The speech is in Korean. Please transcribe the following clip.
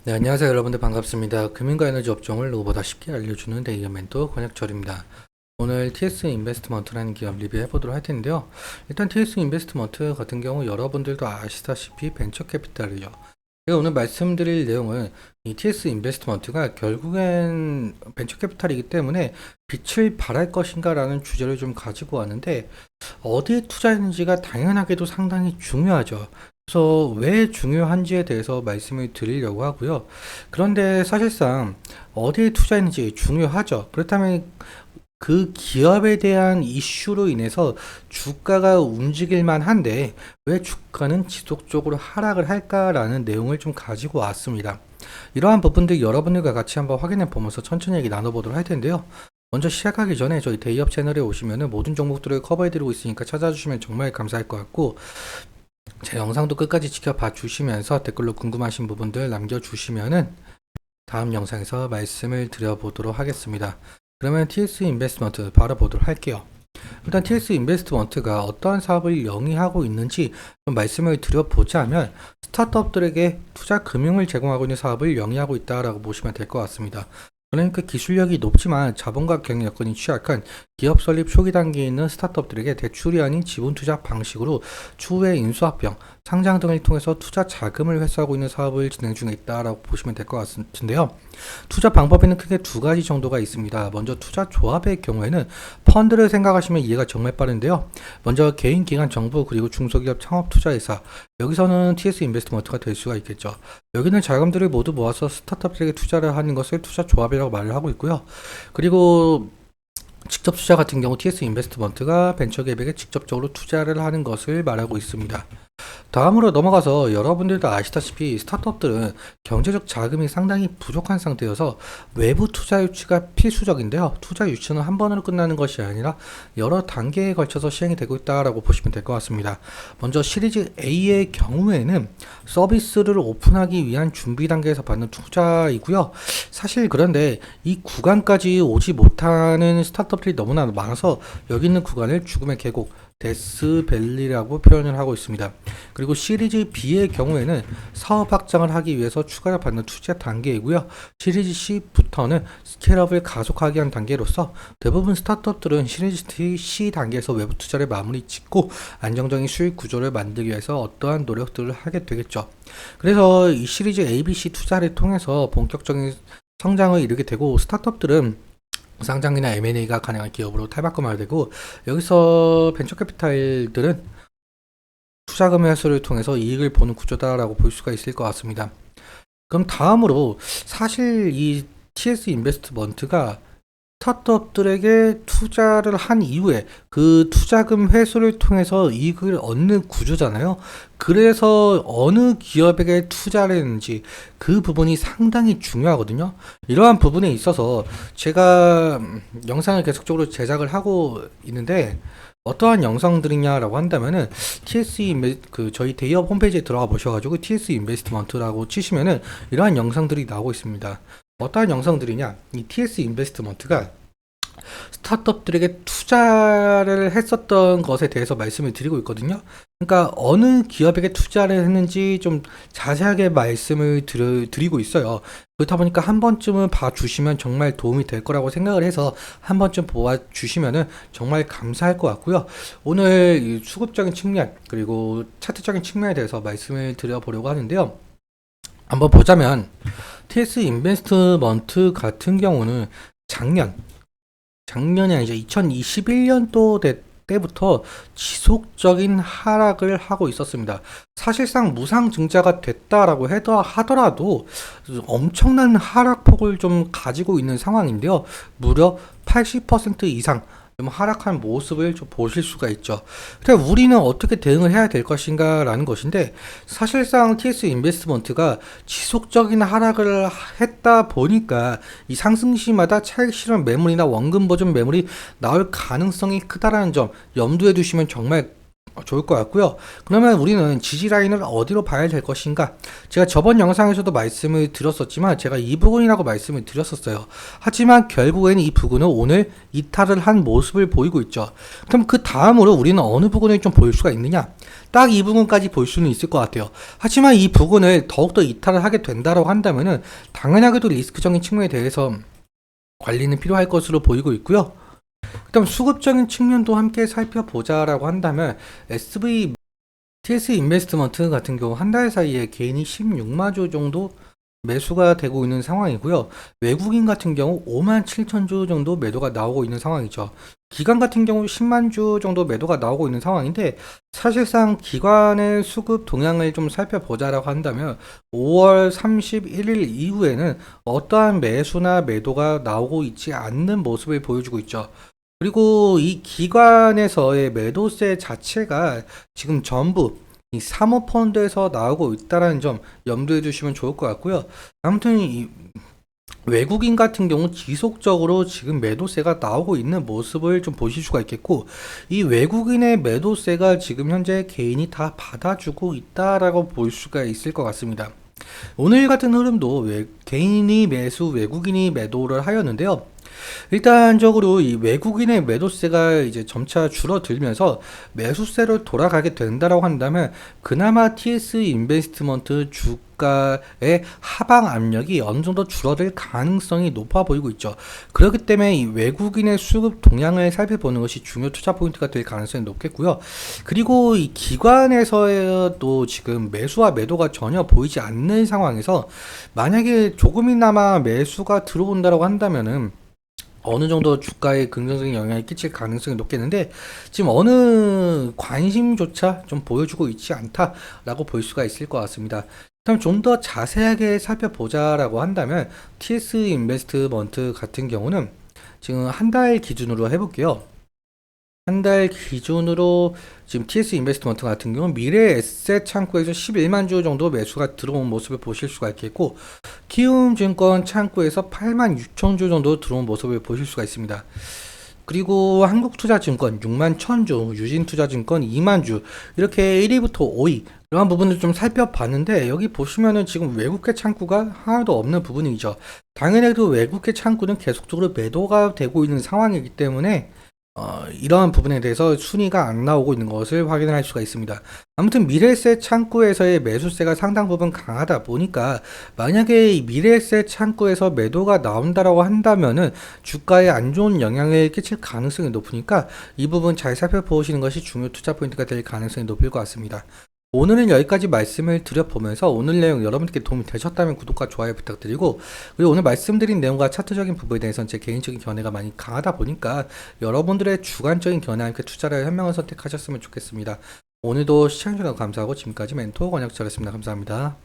네, 안녕하세요 여러분들 반갑습니다. 금융과 에너지 업종을 누구보다 쉽게 알려주는 데이어 멘토 권혁철입니다. 오늘 TS 인베스트먼트라는 기업 리뷰해 보도록 할 텐데요. 일단 TS 인베스트먼트 같은 경우 여러분들도 아시다시피 벤처 캐피탈이죠. 제가 오늘 말씀드릴 내용은 이 TS 인베스트먼트가 결국엔 벤처 캐피탈이기 때문에 빛을 발할 것인가 라는 주제를 좀 가지고 왔는데, 어디에 투자했는지가 당연하게도 상당히 중요하죠. 그래서 왜 중요한지에 대해서 말씀을 드리려고 하고요. 그런데 사실상 어디에 투자했는지 중요하죠. 그렇다면 그 기업에 대한 이슈로 인해서 주가가 움직일 만한데 왜 주가는 지속적으로 하락을 할까라는 내용을 좀 가지고 왔습니다. 이러한 부분들 여러분들과 같이 한번 확인해 보면서 천천히 얘기 나눠보도록 할 텐데요. 먼저 시작하기 전에 저희 데이업 채널에 오시면은 모든 종목들을 커버해드리고 있으니까 찾아주시면 정말 감사할 것 같고, 제 영상도 끝까지 지켜봐 주시면서 댓글로 궁금하신 부분들 남겨주시면은 다음 영상에서 말씀을 드려보도록 하겠습니다. 그러면 TS 인베스트먼트 바로 보도록 할게요. 일단 TS 인베스트먼트가 어떠한 사업을 영위하고 있는지 좀 말씀을 드려보자면, 스타트업들에게 투자 금융을 제공하고 있는 사업을 영위하고 있다라고 보시면 될 것 같습니다. 그러니까 기술력이 높지만 자본과 경영 여건이 취약한 기업 설립 초기 단계에 있는 스타트업들에게 대출이 아닌 지분 투자 방식으로 추후에 인수합병, 상장 등을 통해서 투자 자금을 회수하고 있는 사업을 진행 중에 있다라고 보시면 될 것 같은데요. 투자 방법에는 크게 두 가지 정도가 있습니다. 먼저 투자 조합의 경우에는 펀드를 생각하시면 이해가 정말 빠른데요. 먼저 개인, 기관, 정부, 그리고 중소기업 창업 투자회사, 여기서는 TS 인베스트먼트가 될 수가 있겠죠. 여기는 자금들을 모두 모아서 스타트업들에게 투자를 하는 것을 투자 조합이라고 말을 하고 있고요. 그리고 직접 투자 같은 경우 TS 인베스트먼트가 벤처기업에게 직접적으로 투자를 하는 것을 말하고 있습니다. 다음으로 넘어가서, 여러분들도 아시다시피 스타트업들은 경제적 자금이 상당히 부족한 상태여서 외부 투자 유치가 필수적인데요. 투자 유치는 한 번으로 끝나는 것이 아니라 여러 단계에 걸쳐서 시행이 되고 있다라고 보시면 될 것 같습니다. 먼저 시리즈 A의 경우에는 서비스를 오픈하기 위한 준비 단계에서 받는 투자이고요. 사실 그런데 이 구간까지 오지 못하는 스타트업들이 너무나 많아서 여기 있는 구간을 죽음의 계곡, 데스밸리라고 표현을 하고 있습니다. 그리고 시리즈 B의 경우에는 사업 확장을 하기 위해서 추가로 받는 투자 단계이고요. 시리즈 C부터는 스케일업을 가속하기 위한 단계로서 대부분 스타트업들은 시리즈 C 단계에서 외부 투자를 마무리 짓고 안정적인 수익 구조를 만들기 위해서 어떠한 노력들을 하게 되겠죠. 그래서 이 시리즈 A, B, C 투자를 통해서 본격적인 성장을 이루게 되고, 스타트업들은 상장이나 M&A가 가능한 기업으로 탈바꿈하게 되고, 여기서 벤처캐피탈들은 투자금 회수를 통해서 이익을 보는 구조다라고 볼 수가 있을 것 같습니다. 그럼 다음으로, 사실 이 TS 인베스트먼트가 스타트업들에게 투자를 한 이후에 그 투자금 회수를 통해서 이익을 얻는 구조잖아요. 그래서 어느 기업에게 투자를 했는지 그 부분이 상당히 중요하거든요. 이러한 부분에 있어서 제가 영상을 계속적으로 제작을 하고 있는데, 어떠한 영상들이냐라고 한다면은 저희 대기업 홈페이지에 들어가 보셔가지고 TS 인베스트먼트라고 치시면은 이러한 영상들이 나오고 있습니다. 어떠한 영상들이냐? 이 TS 인베스트먼트가 스타트업들에게 투자를 했었던 것에 대해서 말씀을 드리고 있거든요. 그러니까 어느 기업에게 투자를 했는지 좀 자세하게 말씀을 드리고 있어요. 그렇다 보니까 한 번쯤은 봐주시면 정말 도움이 될 거라고 생각을 해서 한 번쯤 보아주시면은 정말 감사할 것 같고요. 오늘 이 수급적인 측면 그리고 차트적인 측면에 대해서 말씀을 드려보려고 하는데요. 한번 보자면 TS 인베스트먼트 같은 경우는 작년이 아니죠. 2021년도 때부터 지속적인 하락을 하고 있었습니다. 사실상 무상증자가 됐다라고 하더라도 엄청난 하락폭을 좀 가지고 있는 상황인데요. 무려 80% 이상 좀 하락한 모습을 좀 보실 수가 있죠. 근데 우리는 어떻게 대응을 해야 될 것인가 라는 것인데, 사실상 TS 인베스트먼트가 지속적인 하락을 했다 보니까 이 상승시마다 차익 실현 매물이나 원금 보존 매물이 나올 가능성이 크다라는 점 염두에 두시면 정말 좋을 것 같고요. 그러면 우리는 지지 라인을 어디로 봐야 될 것인가? 제가 저번 영상에서도 말씀을 드렸었지만 제가 이 부분이라고 말씀을 드렸었어요. 하지만 결국에는 이 부분은 오늘 이탈을 한 모습을 보이고 있죠. 그럼 그 다음으로 우리는 어느 부분을 좀 볼 수가 있느냐? 딱 이 부분까지 볼 수는 있을 것 같아요. 하지만 이 부분을 더욱더 이탈을 하게 된다라고 한다면은 당연하게도 리스크적인 측면에 대해서 관리는 필요할 것으로 보이고 있고요. 그다음 수급적인 측면도 함께 살펴보자라고 한다면 TS 인베스트먼트 같은 경우 한 달 사이에 개인이 16만 주 정도 매수가 되고 있는 상황이고요. 외국인 같은 경우 5만 7천 주 정도 매도가 나오고 있는 상황이죠. 기관 같은 경우 10만 주 정도 매도가 나오고 있는 상황인데 사실상 기관의 수급 동향을 좀 살펴보자라고 한다면 5월 31일 이후에는 어떠한 매수나 매도가 나오고 있지 않는 모습을 보여주고 있죠. 그리고 이 기관에서의 매도세 자체가 지금 전부 이 사모펀드에서 나오고 있다는 점 염두에 두시면 좋을 것 같고요. 아무튼 이 외국인 같은 경우 지속적으로 지금 매도세가 나오고 있는 모습을 좀 보실 수가 있겠고, 이 외국인의 매도세가 지금 현재 개인이 다 받아주고 있다라고 볼 수가 있을 것 같습니다. 오늘 같은 흐름도 개인이 매수, 외국인이 매도를 하였는데요. 일단적으로 이 외국인의 매도세가 이제 점차 줄어들면서 매수세로 돌아가게 된다라고 한다면 그나마 TS 인베스트먼트 주가의 하방 압력이 어느 정도 줄어들 가능성이 높아 보이고 있죠. 그렇기 때문에 이 외국인의 수급 동향을 살펴보는 것이 중요 투자 포인트가 될 가능성이 높겠고요. 그리고 이 기관에서도 지금 매수와 매도가 전혀 보이지 않는 상황에서 만약에 조금이나마 매수가 들어온다라고 한다면은 어느 정도 주가에 긍정적인 영향을 끼칠 가능성이 높겠는데 지금 어느 관심조차 좀 보여주고 있지 않다라고 볼 수가 있을 것 같습니다. 그럼 좀 더 자세하게 살펴보자라고 한다면 TS 인베스트먼트 같은 경우는 지금 한 달 기준으로 해볼게요. 한 달 기준으로 지금 TS 인베스트먼트 같은 경우는 미래 에셋 창구에서 11만 주 정도 매수가 들어온 모습을 보실 수가 있겠고, 키움증권 창구에서 8만 6천 주 정도 들어온 모습을 보실 수가 있습니다. 그리고 한국투자증권 6만 1,000주, 유진투자증권 2만 주, 이렇게 1위부터 5위 이런 부분을 좀 살펴봤는데 여기 보시면은 지금 외국계 창구가 하나도 없는 부분이죠. 당연히도 외국계 창구는 계속적으로 매도가 되고 있는 상황이기 때문에 이러한 부분에 대해서 순위가 안 나오고 있는 것을 확인할 수가 있습니다. 아무튼 미래세 창구에서의 매수세가 상당 부분 강하다 보니까 만약에 이 미래세 창구에서 매도가 나온다라고 한다면은 주가에 안 좋은 영향을 끼칠 가능성이 높으니까 이 부분 잘 살펴보시는 것이 중요 투자 포인트가 될 가능성이 높을 것 같습니다. 오늘은 여기까지 말씀을 드려보면서 오늘 내용 여러분들께 도움이 되셨다면 구독과 좋아요 부탁드리고, 그리고 오늘 말씀드린 내용과 차트적인 부분에 대해서는 제 개인적인 견해가 많이 강하다 보니까 여러분들의 주관적인 견해와 함께 투자를 현명한 선택하셨으면 좋겠습니다. 오늘도 시청해주셔서 감사하고 지금까지 멘토 권혁철이었습니다. 감사합니다.